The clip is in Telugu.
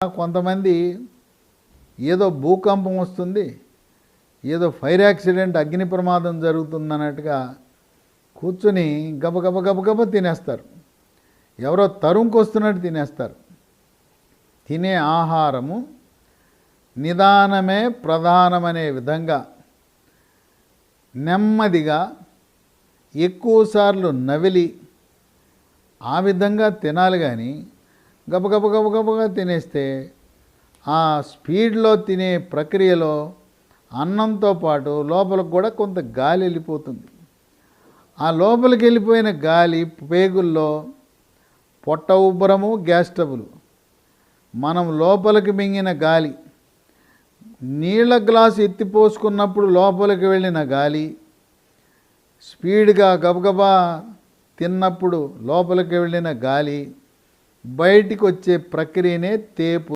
కొంతమంది ఏదో భూకంపం వస్తుంది, ఏదో ఫైర్ యాక్సిడెంట్, అగ్ని ప్రమాదం జరుగుతుందన్నట్టుగా కూర్చొని గబగబ గబగబ తినేస్తారు. ఎవరో తరుముకొస్తున్నట్టు తినేస్తారు. తినే ఆహారము నిదానమే ప్రధానమనే విధంగా నెమ్మదిగా ఎక్కువసార్లు నవిలి ఆ విధంగా తినాలి. కానీ గబగబ గబగబగా తినేస్తే ఆ స్పీడ్లో తినే ప్రక్రియలో అన్నంతో పాటు లోపలికి కూడా కొంత గాలి వెళ్ళిపోతుంది. ఆ లోపలికి వెళ్ళిపోయిన గాలి పేగుల్లో పొట్ట ఉబ్బరము, గ్యాస్ ట్రబుల్. మనం లోపలికి మింగిన గాలి, నీళ్ళ గ్లాసు ఎత్తిపోసుకున్నప్పుడు లోపలికి వెళ్ళిన గాలి, స్పీడ్గా గబగబా తిన్నప్పుడు లోపలికి వెళ్ళిన గాలి బయటికి వచ్చే ప్రక్రియనే తేపు.